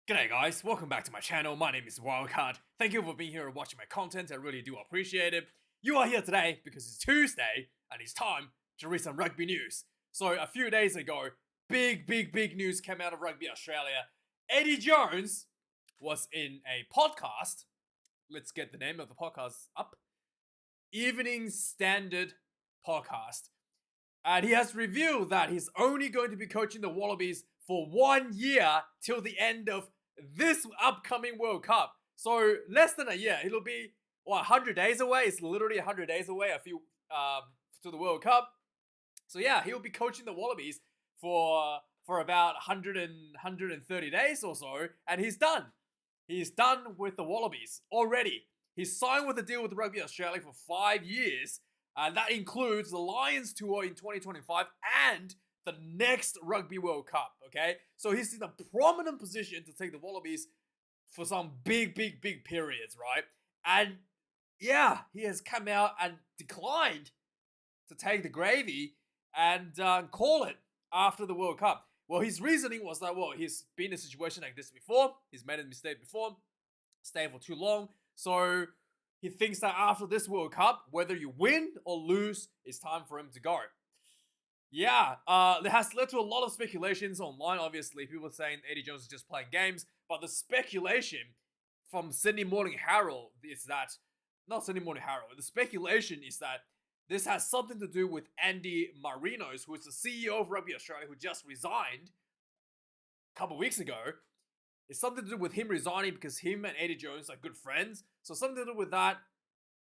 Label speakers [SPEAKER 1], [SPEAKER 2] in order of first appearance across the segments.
[SPEAKER 1] G'day guys, welcome back to my channel. My name is Wildcard. Thank you for being here and watching my content. I really do appreciate it. You are here today because it's Tuesday and it's time to read some rugby news. So a few days ago, big news came out of Rugby Australia. Eddie Jones was in a podcast. Let's get the name of the podcast up. Evening Standard Podcast. And he has revealed that he's only going to be coaching the Wallabies for 1 year till the end of this upcoming World Cup. So less than a year. It'll be 100 days away. It's literally 100 days away. To the World Cup. So yeah, he'll be coaching the Wallabies for about 130 days or so, and he's done. He's done with the Wallabies already. He's signed with a deal with Rugby Australia for 5 years, and that includes the Lions tour in 2025 and the next Rugby World Cup, okay? So he's in a prominent position to take the Wallabies for some big periods, right? And yeah, he has come out and declined to take the gravy and call it after the World Cup. Well, his reasoning was that, he's been in a situation like this before. He's made a mistake before, stayed for too long. So he thinks that after this World Cup, whether you win or lose, it's time for him to go. Yeah, it has led to a lot of speculations online, obviously. People saying Eddie Jones is just playing games. But the speculation from Sydney Morning Herald is that, not Sydney Morning Herald, the speculation is that this has something to do with Andy Marinos, who is the CEO of Rugby Australia, who just resigned a couple weeks ago. It's something to do with him resigning because him and Eddie Jones are good friends. So something to do with that.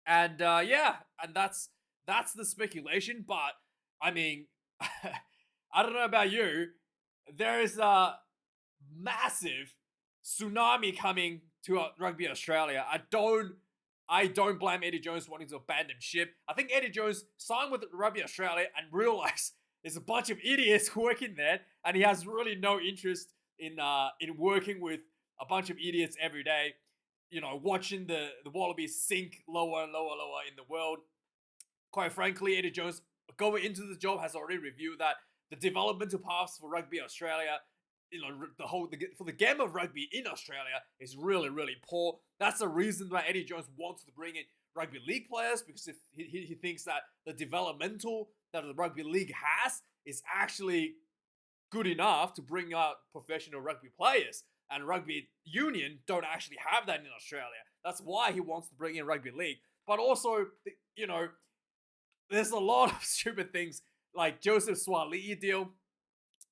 [SPEAKER 1] And yeah, and that's the speculation. But I mean, I don't know about you. There is a massive tsunami coming to Rugby Australia. I don't blame Eddie Jones wanting to abandon ship. I think Eddie Jones signed with Rugby Australia and realized there's a bunch of idiots working there, and he has really no interest in working with a bunch of idiots every day. You know, watching the Wallabies sink lower and lower in the world. Quite frankly, Eddie Jones going into the job has already reviewed that the developmental paths for Rugby Australia, for the game of rugby in Australia is really poor. That's the reason why Eddie Jones wants to bring in rugby league players, because if he thinks that the developmental that the rugby league has is actually good enough to bring out professional rugby players, and rugby union don't actually have that in Australia. That's why he wants to bring in rugby league. But also, there's a lot of stupid things like Joseph Suaalii deal.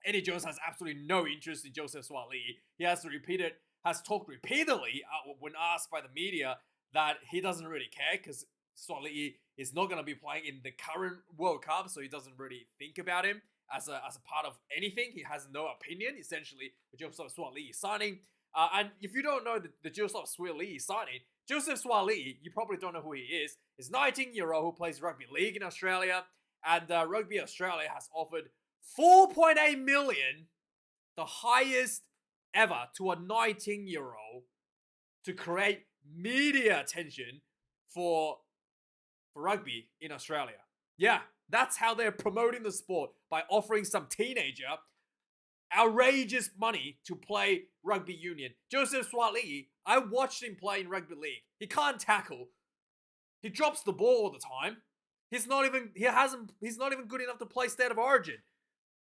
[SPEAKER 1] Eddie Jones has absolutely no interest in Joseph Suaalii. He has talked repeatedly when asked by the media that he doesn't really care because Suaalii is not going to be playing in the current World Cup, so he doesn't really think about him as a part of anything. He has no opinion, essentially, with Joseph Suaalii signing. And if you don't know the Joseph Suaalii signing, Joseph Suaalii, you probably don't know who he is. He's a 19-year-old who plays rugby league in Australia, and Rugby Australia has offered 4.8 million, the highest ever, to a 19-year-old to create media attention for rugby in Australia. Yeah, that's how they're promoting the sport, by offering some teenager outrageous money to play rugby union. Joseph Suaalii, I watched him play in rugby league. He can't tackle. He drops the ball all the time. He's not even good enough to play State of Origin.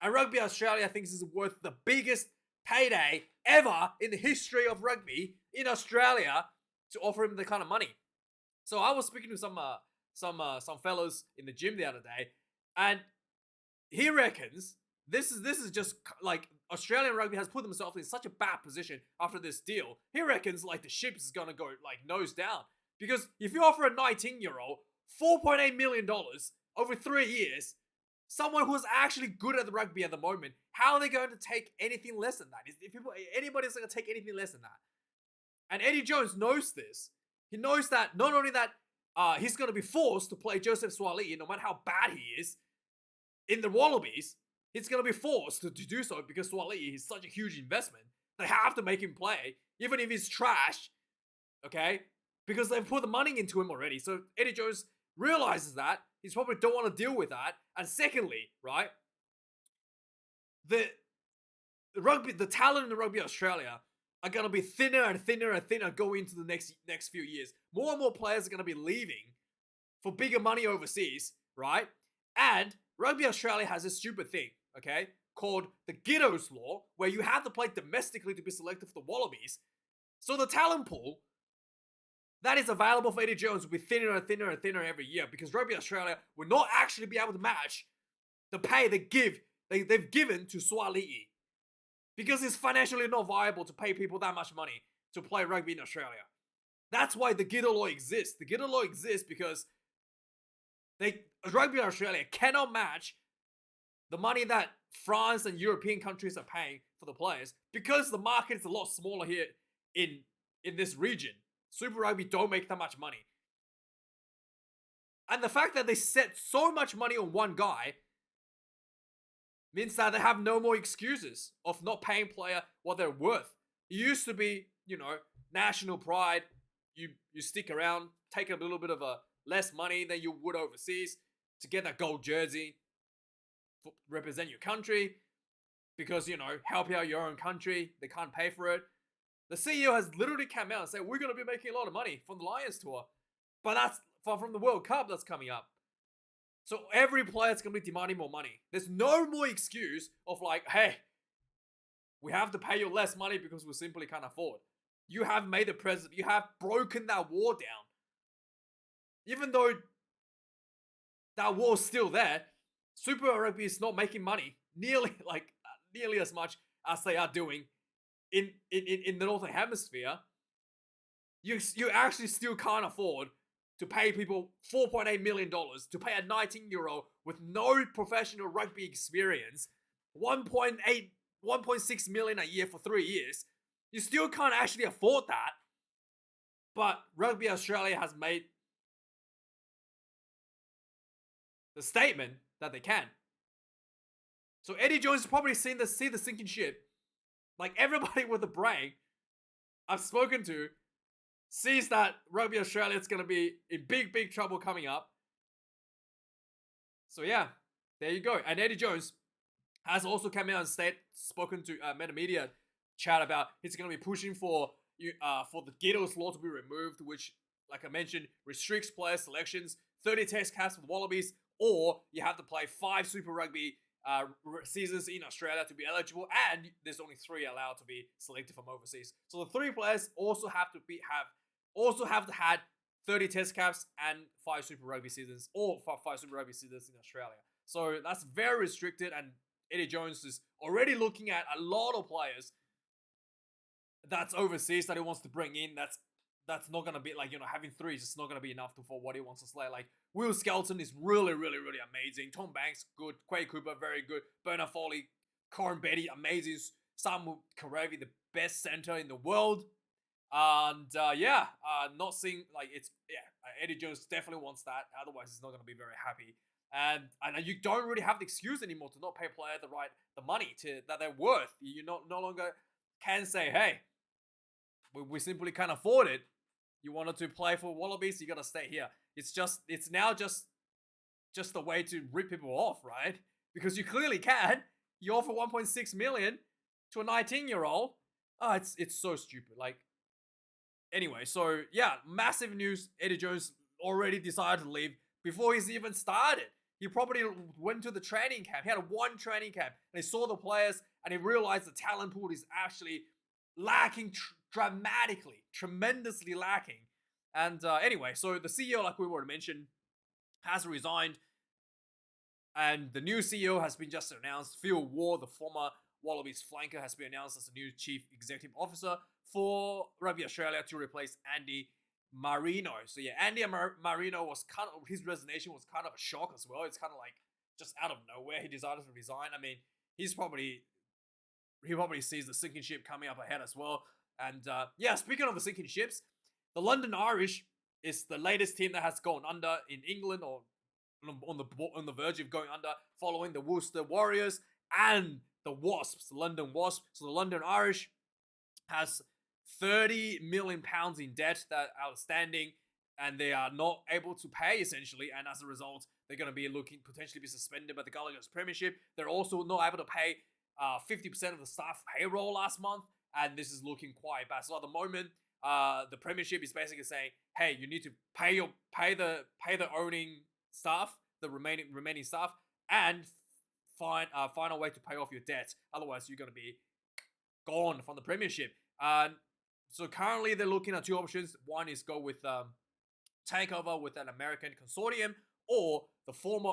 [SPEAKER 1] And Rugby Australia thinks this is worth the biggest payday ever in the history of rugby in Australia to offer him the kind of money. So I was speaking to some fellows in the gym the other day, and he reckons this is just like Australian rugby has put themselves in such a bad position after this deal. He reckons like the ship is gonna go like nose down, because if you offer a 19-year-old $4.8 million over 3 years, someone who's actually good at the rugby at the moment, how are they going to take anything less than that? If anybody's going to take anything less than that. And Eddie Jones knows this. He knows that not only that he's going to be forced to play Joseph Suaalii, no matter how bad he is, in the Wallabies, he's going to be forced to do so because Suaalii is such a huge investment. They have to make him play, even if he's trash, okay? Because they've put the money into him already. So Eddie Jones realizes that. He's probably don't want to deal with that. And secondly, right, the talent in the Rugby Australia are going to be thinner and thinner and thinner going into the next few years. More and more players are going to be leaving for bigger money overseas, right? And Rugby Australia has a stupid thing, okay, called the Giteau's Law, where you have to play domestically to be selected for the Wallabies. So the talent pool that is available for Eddie Jones will be thinner and thinner and thinner every year because Rugby Australia will not actually be able to match the pay they've given to Swali'i. Because it's financially not viable to pay people that much money to play rugby in Australia. That's why the Giteau Law exists. The Giteau Law exists because Rugby in Australia cannot match the money that France and European countries are paying for the players because the market is a lot smaller here in this region. Super Rugby don't make that much money. And the fact that they set so much money on one guy means that they have no more excuses of not paying player what they're worth. It used to be, national pride. You stick around, take a little bit of a less money than you would overseas to get that gold jersey, represent your country, because, help out your own country. They can't pay for it. The CEO has literally come out and said, we're going to be making a lot of money from the Lions tour. But that's from the World Cup that's coming up. So every player's going to be demanding more money. There's no more excuse of like, hey, we have to pay you less money because we simply can't afford. You have made the president, you have broken that war down. Even though that war's still there, Super Rugby is not making money nearly as much as they are doing in the Northern Hemisphere. You actually still can't afford to pay people $4.8 million to pay a 19-year-old with no professional rugby experience, 1.6 million a year for 3 years. You still can't actually afford that. But Rugby Australia has made the statement that they can. So Eddie Jones has probably see the sinking ship. Like everybody with a brain I've spoken to sees that Rugby Australia is going to be in big trouble coming up. So yeah, there you go. And Eddie Jones has also come out and spoken to Meta Media chat about he's going to be pushing for the Giteau's Law to be removed, which, like I mentioned, restricts player selections, 30 test caps for the Wallabies, or you have to play 5 Super Rugby seasons in Australia to be eligible, and there's only 3 allowed to be selected from overseas. So the 3 players also have to had 30 test caps and 5 Super Rugby seasons, or 5 Super Rugby seasons in Australia. So that's very restricted, and Eddie Jones is already looking at a lot of players that's overseas that he wants to bring in. That's not going to be, having 3 is just not going to be enough for what he wants to slay. Like, Will Skelton is really, really, really amazing. Tom Banks, good. Quay Cooper, very good. Bernard Foley, Corin Betty, amazing. Samu Karevi, the best center in the world. And, not seeing, Eddie Jones definitely wants that. Otherwise, he's not going to be very happy. And you don't really have the excuse anymore to not pay a player the money that they're worth. You no longer can say, hey, we simply can't afford it. You wanted to play for Wallabies, you got to stay here. It's now just a way to rip people off, right? Because you clearly can. You offer 1.6 million to a 19-year-old. Oh, it's so stupid. Anyway, so yeah, massive news. Eddie Jones already decided to leave before he's even started. He probably went to the training camp. He had 1 training camp, and he saw the players, and he realized the talent pool is actually lacking dramatically, tremendously lacking. And anyway, so the CEO, like we already mentioned, has resigned, and the new CEO has been just announced. Phil Ward, the former Wallabies flanker, has been announced as the new chief executive officer for Rugby Australia to replace Andy Marino. So yeah, Andy Marino was his resignation was kind of a shock as well. It's kind of like just out of nowhere he decided to resign. I mean, he probably sees the sinking ship coming up ahead as well. And speaking of the sinking ships, the London Irish is the latest team that has gone under in England, or on the verge of going under, following the Worcester Warriors and the Wasps, the London Wasps. So the London Irish has £30 million in debt that are outstanding, and they are not able to pay, essentially, and as a result, they're going to be potentially be suspended by the English Premiership. They're also not able to pay 50% of the staff payroll last month, and this is looking quite bad. So at the moment, the Premiership is basically saying, hey, you need to pay the owning staff, the remaining staff, and find a way to pay off your debts. Otherwise, you're gonna be gone from the Premiership. So currently they're looking at two options. One is go with takeover with an American consortium, or the former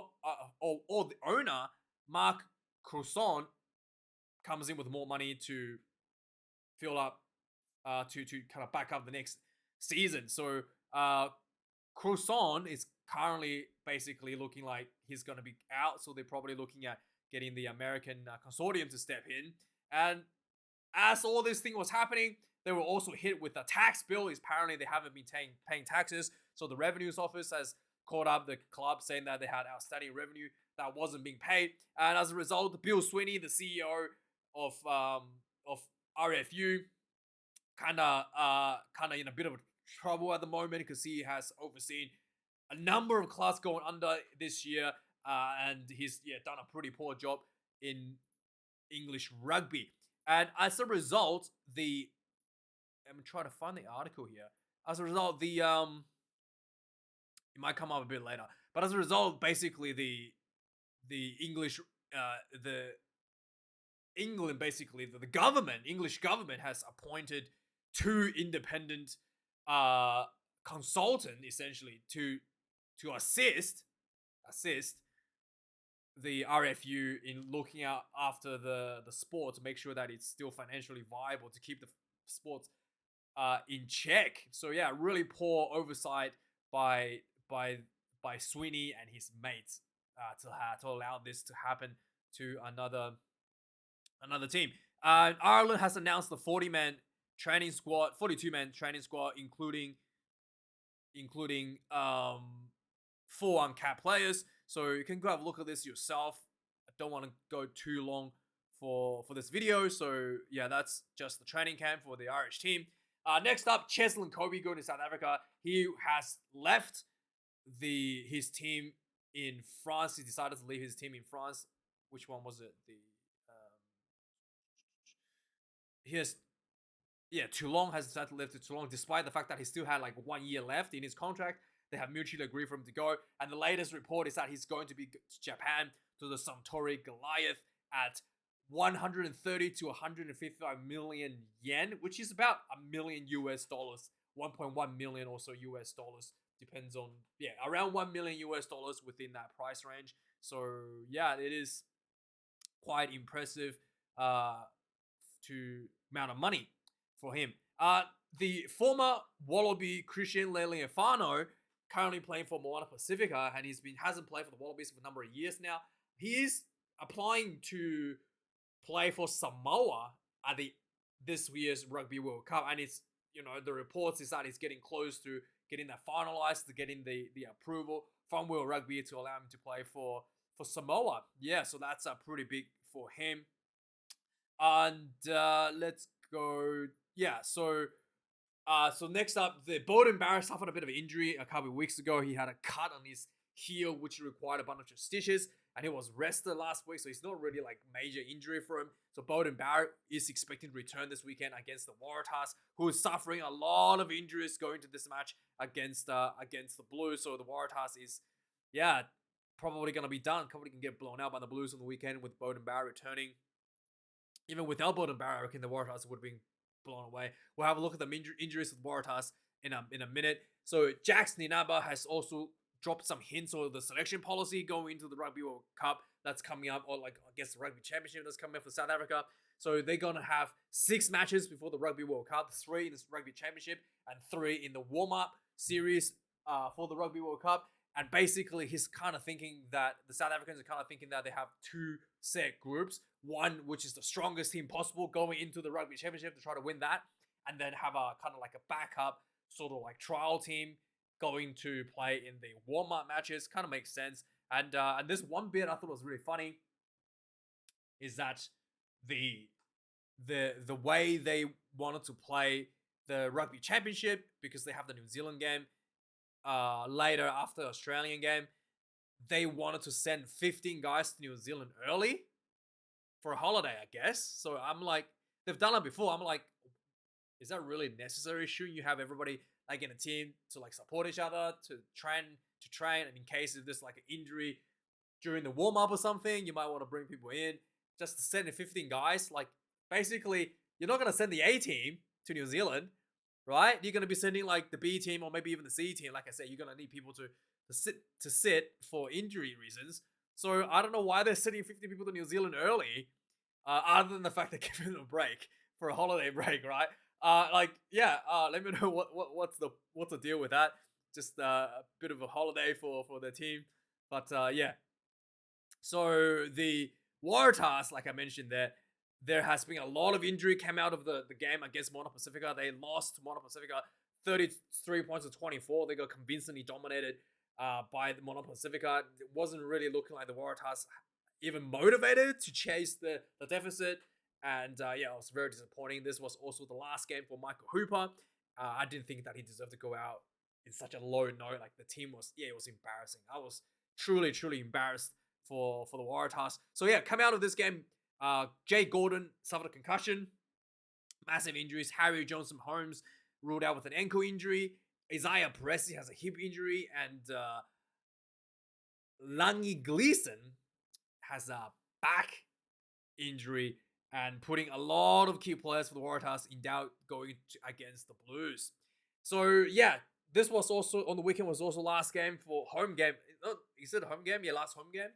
[SPEAKER 1] or the owner Mark Croissant comes in with more money to fill up to kind of back up the next season. So Croissant is currently basically looking like he's going to be out, so they're probably looking at getting the American consortium to step in. And as all this thing was happening, they were also hit with a tax bill. Apparently they haven't been paying taxes, so the Revenues Office has called up the club saying that they had outstanding revenue that wasn't being paid, and as a result, Bill Sweeney, the CEO of RFU, kind of in a bit of trouble at the moment because he has overseen a number of clubs going under this year, and he's done a pretty poor job in English rugby. And as a result, I'm trying to find the article here. As a result, it might come up a bit later, but as a result, basically the English English government has appointed two independent consultant essentially to assist the RFU in looking out after the sport to make sure that it's still financially viable to keep the sports in check. So yeah, really poor oversight by Sweeney and his mates to allow this to happen to another team. Ireland has announced the 40-man training squad, 42-man training squad, including 4 uncapped players. So you can go have a look at this yourself. I don't want to go too long for this video. So yeah, that's just the training camp for the Irish team. Next up, Cheslin Kobe going to South Africa. He has left his team in France. He decided to leave his team in France. Which one was it? Toulon has decided to leave to Toulon, despite the fact that he still had like 1 year left in his contract. They have mutually agreed for him to go. And the latest report is that he's going to be to Japan, to the Suntory Goliath, at 130 to 155 million yen, which is about $1 million US, 1.1 million or so US dollars. Depends on, around $1 million US within that price range. So yeah, it is quite impressive to amount of money for him. The former Wallaby Christian Lealiifano, currently playing for Moana Pacifica, and hasn't played for the Wallabies for a number of years now. He is applying to play for Samoa at this year's Rugby World Cup, and it's the reports is that he's getting close to getting that finalized, to getting the approval from World Rugby to allow him to play for Samoa. Yeah, so that's pretty big for him. And let's go. Yeah, so next up, the Beauden Barrett suffered a bit of an injury a couple of weeks ago. He had a cut on his heel, which required a bunch of stitches, and he was rested last week, so it's not really like major injury for him. So Beauden Barrett is expected to return this weekend against the Waratahs, who is suffering a lot of injuries going to this match against the Blues. So the Waratahs is, probably going to be done. Probably can get blown out by the Blues on the weekend with Beauden Barrett returning. Even without Beauden Barrett, I reckon the Waratahs would have been blown away. We'll have a look at the injuries with Waratahs in a minute. So Jaques Nienaber has also dropped some hints on the selection policy going into the Rugby World Cup that's coming up, or I guess the Rugby Championship that's coming up for South Africa. So they're going to have 6 matches before the Rugby World Cup, 3 in the Rugby Championship and 3 in the warm-up series for the Rugby World Cup. And basically, he's kind of thinking that the South Africans are kind of thinking that they have 2 set groups. One, which is the strongest team possible going into the Rugby Championship to try to win that. And then have a kind of like a backup sort of like trial team going to play in the warm-up matches. Kind of makes sense. And this one bit I thought was really funny is that the way they wanted to play the Rugby Championship, because they have the New Zealand game later after the Australian game, they wanted to send 15 guys to New Zealand early for a holiday, I guess. So I'm like, they've done it before. I'm like, is that really necessary? Shouldn't you have everybody like in a team to like support each other to train, and in case if there's like an injury during the warm up or something, you might want to bring people in just to send in 15 guys. Like basically, you're not gonna send the A team to New Zealand, right? You're gonna be sending like the B team or maybe even the C team. Like I said, you're gonna need people to sit for injury reasons. So I don't know why they're sending 50 people to New Zealand early, other than the fact they're giving them a break for a holiday break, right? Let me know what's the deal with that. Just a bit of a holiday for their team, but yeah. So the Waratahs, like I mentioned, there has been a lot of injury came out of the game against Moana Pacifica. They lost to Moana Pacifica 33 points to 24. They got convincingly dominated by the Moana Pacifica. It wasn't really looking like the Waratahs even motivated to chase the deficit. And yeah, it was very disappointing. This was also the last game for Michael Hooper. I didn't think that he deserved to go out in such a low note. Like the team was, yeah, it was embarrassing. I was truly, truly embarrassed for the Waratahs. So yeah, come out of this game, Jay Gordon suffered a concussion, massive injuries. Harry Johnson-Holmes ruled out with an ankle injury. Isaiah Presi has a hip injury, and Langi Gleeson has a back injury, and putting a lot of key players for the Waratahs in doubt going against the Blues. So yeah, this was also on the weekend, was also last game for home game. Is it home game? Yeah, last home game.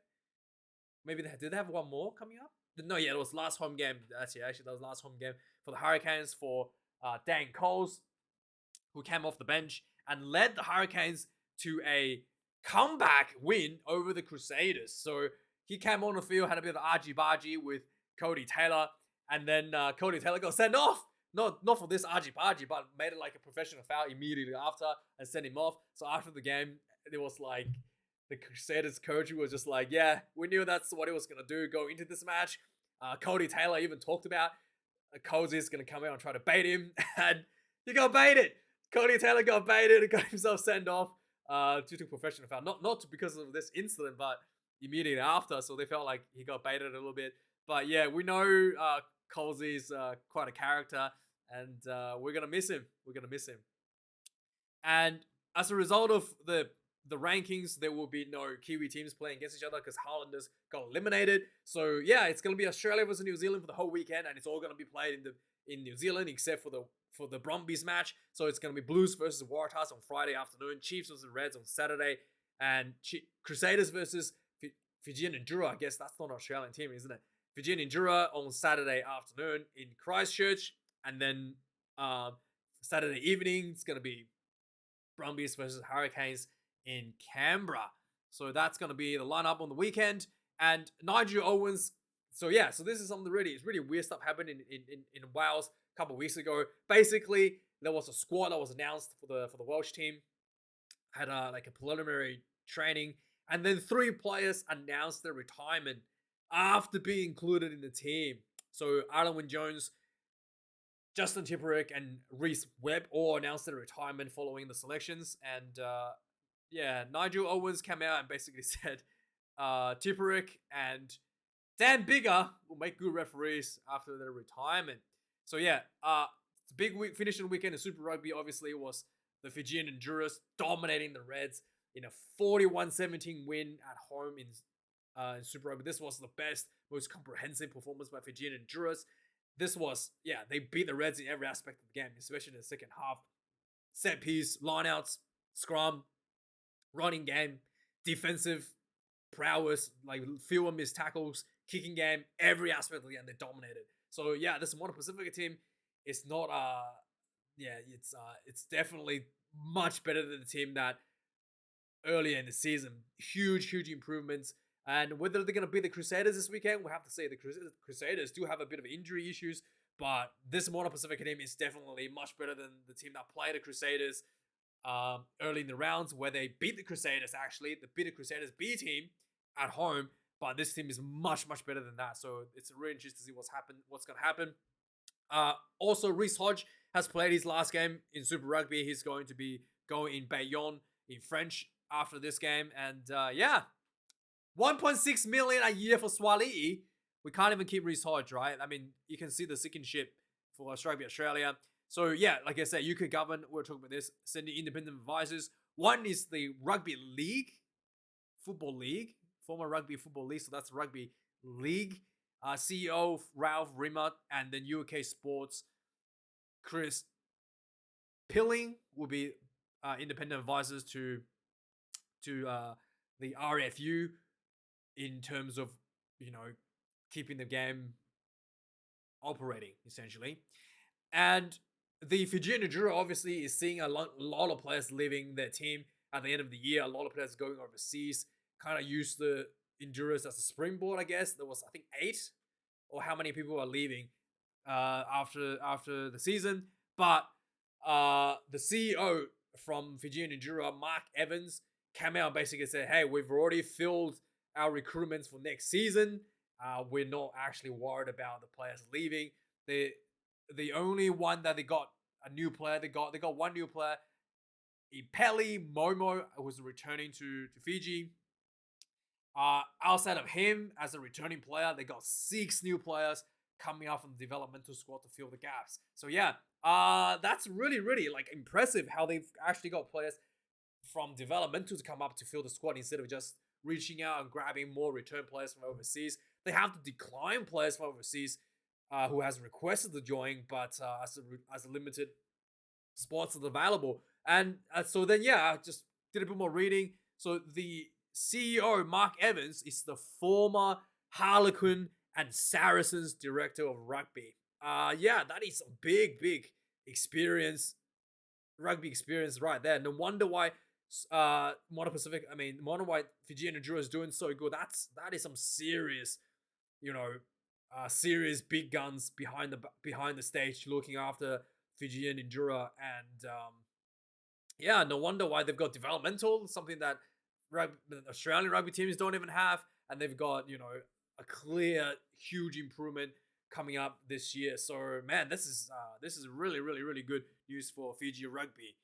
[SPEAKER 1] Maybe did they have one more coming up? No, yeah, it was last home game. Actually, that was last home game for the Hurricanes for Dan Coles, who came off the bench and led the Hurricanes to a comeback win over the Crusaders. So he came on the field, had a bit of argy-bargy with Cody Taylor, and then Cody Taylor got sent off. Not for this argy-bargy, but made it like a professional foul immediately after and sent him off. So after the game, it was like the Crusaders coach was just like, yeah, we knew that's what he was going to do going into this match. Cody Taylor even talked about Cozy's going to come out and try to bait him, and he got baited. Cody Taylor got baited and got himself sent off due to professional foul. Not because of this incident, but immediately after. So they felt like he got baited a little bit. But yeah, we know Colsey's quite a character, and we're going to miss him. We're going to miss him. And as a result of the rankings, there will be no Kiwi teams playing against each other because Highlanders got eliminated. So yeah, it's going to be Australia versus New Zealand for the whole weekend, and it's all going to be played in New Zealand except for the Brumbies match. So it's going to be Blues versus Waratahs on Friday afternoon, Chiefs versus Reds on Saturday, and Crusaders versus Fijian Drua. I guess that's not an Australian team, isn't it? Fijian Drua on Saturday afternoon in Christchurch, and then Saturday evening it's going to be Brumbies versus Hurricanes in Canberra. So that's going to be the lineup on the weekend. And Nigel Owens. So yeah, so this is something it's really weird stuff happened in Wales a couple of weeks ago. Basically, there was a squad that was announced for the Welsh team. Had like a preliminary training, and then 3 players announced their retirement after being included in the team. So Alan Wynne-Jones, Justin Tipuric, and Reece Webb all announced their retirement following the selections. And yeah, Nigel Owens came out and basically said Tipuric and Dan Biggar will make good referees after their retirement. So yeah, it's a big week, finishing weekend in Super Rugby. Obviously, was the Fijian Drua dominating the Reds in a 41-17 win at home in Super Rugby. This was the best, most comprehensive performance by Fijian Drua. This was, yeah, they beat the Reds in every aspect of the game, especially in the second half. Set piece, lineouts, scrum, running game, defensive prowess, like fewer missed tackles, kicking game, every aspect of the game, they dominated. So yeah, this Moana Pacifica team is not it's definitely much better than the team that earlier in the season. Huge improvements. And whether they're going to beat the Crusaders this weekend, we'll have to see. The Crusaders do have a bit of injury issues, but this Moana Pacifica team is definitely much better than the team that played the Crusaders early in the rounds, where they beat the Crusaders, actually. They beat the Crusaders B team at home, but this team is much better than that. So it's really interesting to see what's going to happen. Also, Reece Hodge has played his last game in Super Rugby. He's going to be going in Bayonne in French after this game. And yeah, 1.6 million a year for Swali'i. we can't even keep Reece Hodge, right? I mean, you can see the sinking ship for Rugby Australia. So yeah, like I said, UK government, we're talking about this, sending independent advisors. One is the Rugby League, Football League, former Rugby Football League, so that's Rugby League. CEO Ralph Rimmer, and then UK Sports Chris Pilling will be independent advisors to the RFU in terms of, you know, keeping the game operating, essentially. And the Fijian Drua obviously is seeing a lot of players leaving their team at the end of the year. A lot of players going overseas, kind of use the Endurance as a springboard, I guess. There was, I think, 8 or how many people are leaving after the season. But the CEO from Fijian Drua, Mark Evans, came out and basically said, hey, we've already filled our recruitments for next season. We're not actually worried about the players leaving. The only one that they got a new player, they got one new player. Ipeli Momo was returning to Fiji. Outside of him as a returning player, they got 6 new players coming out from the developmental squad to fill the gaps. So yeah, that's really, really like impressive how they've actually got players from developmental to come up to fill the squad instead of just reaching out and grabbing more return players from overseas. They have to decline players from overseas who has requested to join, but as a limited spots are available. And so then, yeah, I just did a bit more reading. So the CEO, Mark Evans, is the former Harlequin and Saracens director of rugby. Yeah, that is a big, big experience, rugby experience right there. No wonder why Moana Pacific, no wonder why Fijian Drua is doing so good. That is some serious, you know, serious big guns behind the stage looking after Fijian Drua, and yeah, no wonder why they've got developmental, something that Australian rugby teams don't even have, and they've got, you know, a clear huge improvement coming up this year. So man, this is really, really, really good news for Fiji rugby.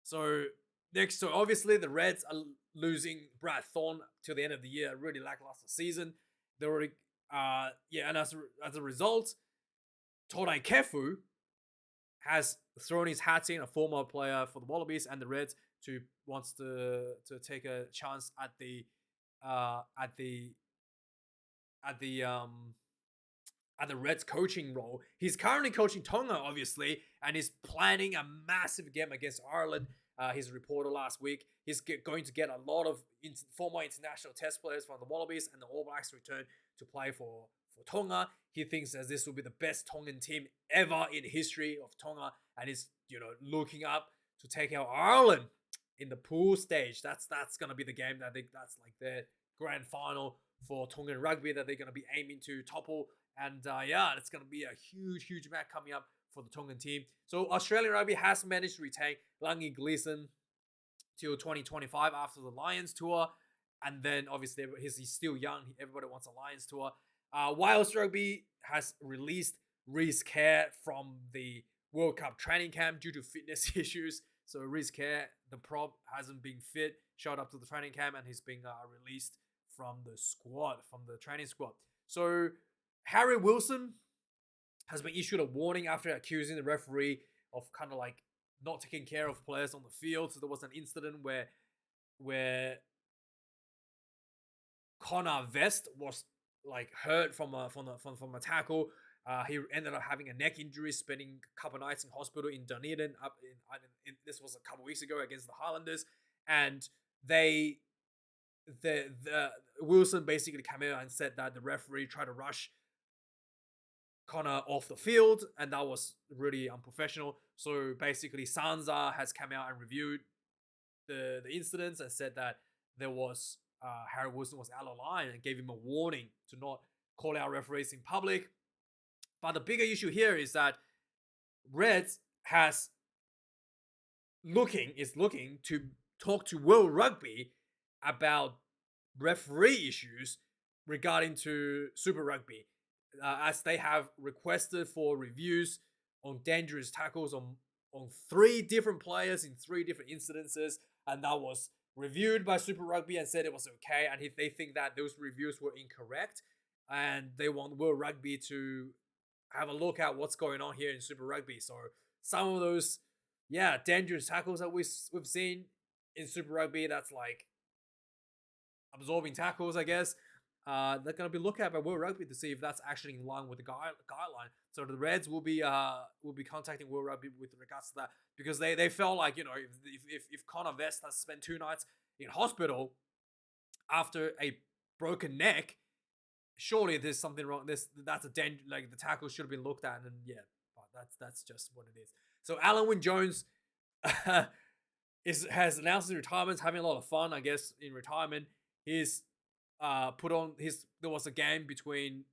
[SPEAKER 1] So next, so obviously the Reds are losing Brad Thorne to the end of the year, a really lackluster season. They already and as a result, Toutai Kefu has thrown his hat in, a former player for the Wallabies and the Reds, wants to take a chance at the Reds coaching role. He's currently coaching Tonga, obviously, and is planning a massive game against Ireland. His reporter last week, he's going to get a lot of former international test players from the Wallabies and the All Blacks return to play for Tonga. He thinks that this will be the best Tongan team ever in history of Tonga, and is, you know, looking up to take out Ireland in the pool stage. That's going to be the game that that's like their grand final for Tongan rugby that they're going to be aiming to topple. And yeah, it's going to be a huge, huge match coming up for the Tongan team. So Australian rugby has managed to retain Langi Gleeson till 2025 after the Lions tour. And then obviously he's still young. Everybody wants a Lions tour. Wales Rugby has released Reece Kerr from the World Cup training camp due to fitness issues. So Reece Kerr, the prop, hasn't been fit, showed up to the training camp, and he's been released from the squad, from the training squad. So Harry Wilson has been issued a warning after accusing the referee of kind of like not taking care of players on the field. So there was an incident where Connor Vest was like hurt from a tackle. He ended up having a neck injury, spending a couple nights in hospital in Dunedin. This was a couple weeks ago against the Highlanders, and the Wilson basically came out and said that the referee tried to rush Connor off the field, and that was really unprofessional. So basically, Sansa has come out and reviewed the incidents and said that there was Harry Wilson was out of line and gave him a warning to not call out referees in public. But the bigger issue here is that Reds is looking to talk to World Rugby about referee issues regarding to Super Rugby, as they have requested for reviews on dangerous tackles on 3 different players in 3 different incidences, and that was reviewed by Super Rugby and said it was okay, and if they think that those reviews were incorrect, and they want World Rugby to have a look at what's going on here in Super Rugby. So some of those, dangerous tackles that we've seen in Super Rugby, that's like absorbing tackles, I guess. They're going to be looked at by World Rugby to see if that's actually in line with the guideline. So the Reds will be contacting World Rugby with regards to that, because they felt like, if Connor Vest has spent 2 nights in hospital after a broken neck, surely there's something wrong. That's a like the tackle should have been looked at, and but that's just what it is. So Alan Wynne-Jones has announced his retirement, having a lot of fun, I guess, in retirement. He's there was a game between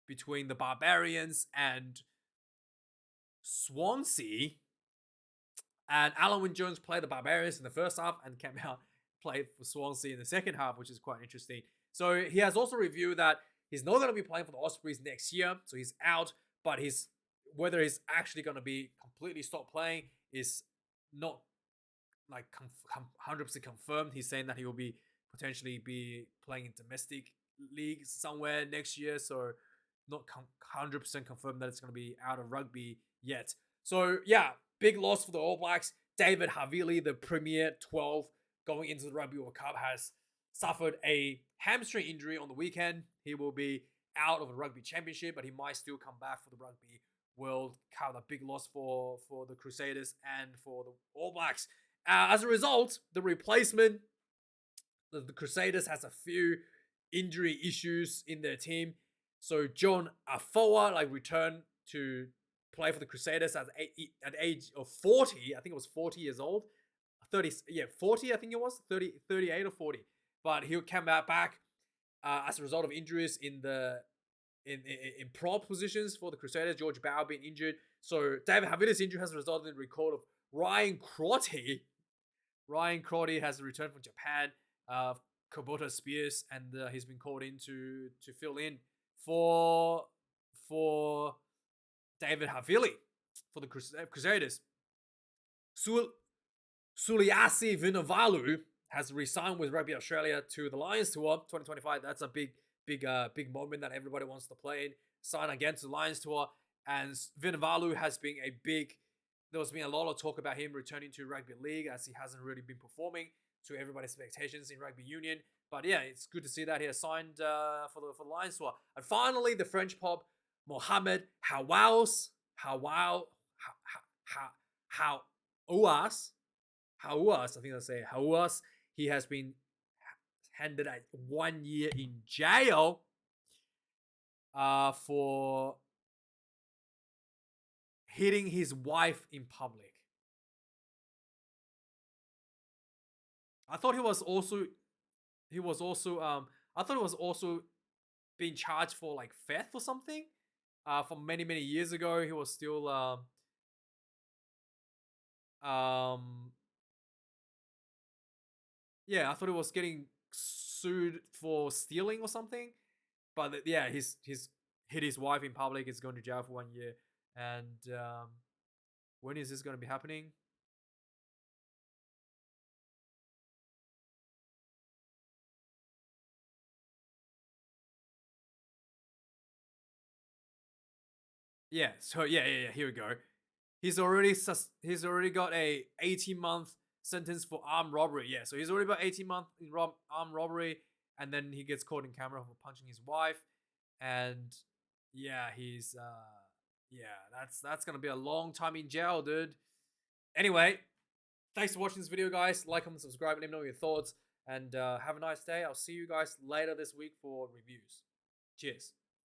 [SPEAKER 1] the Barbarians and Swansea, and Alan Wynne-Jones played the Barbarians in the first half and came out played for Swansea in the second half, which is quite interesting. So he has also revealed that he's not going to be playing for the Ospreys next year, so he's out. But whether he's actually going to be completely stop playing is not like 100% confirmed. He's saying that he will be potentially be playing in domestic leagues somewhere next year, so not 100% confirmed that it's going to be out of rugby yet. So big loss for the All Blacks. David Havili, the Premier 12 going into the Rugby World Cup, has suffered a hamstring injury on the weekend. He will be out of the Rugby Championship, but he might still come back for the Rugby World Cup. A big loss for the Crusaders and for the All Blacks. As a result, the replacement, the Crusaders, has a few injury issues in their team. So John Afoa returned to play for the Crusaders at age of 40. I think it was 40 years old. 40 I think it was. 38 or 40. But he came back as a result of injuries in prop positions for the Crusaders. George Bow being injured. So David Havili's injury has resulted in the record of Ryan Crotty. Ryan Crotty has returned from Japan. Kubota Spears, and he's been called in to fill in for David Havili for the Crusaders. Suliasi Vunivalu has resigned with Rugby Australia to the Lions Tour 2025. That's a big moment that everybody wants to play in. Sign again to the Lions Tour, and Vunivalu has been there's been a lot of talk about him returning to Rugby League, as he hasn't really been performing to everybody's expectations in Rugby Union. But it's good to see that he has signed for the Lions Tour. And finally, the French pop, Mohamed Hawouas, I think I'll say Hawouas. He has been handed 1 year in jail for hitting his wife in public. I thought he was also being charged for theft or something. From many years ago, he was still I thought he was getting sued for stealing or something. But he's hit his wife in public. He's going to jail for 1 year. And when is this going to be happening? So here we go. He's already got a 18-month sentence for armed robbery. So he's already got 18 months in armed robbery, and then he gets caught in camera for punching his wife, and he's that's gonna be a long time in jail, dude. Anyway, thanks for watching this video, guys. Like, comment, subscribe, and let me know your thoughts, and have a nice day. I'll see you guys later this week for reviews. Cheers.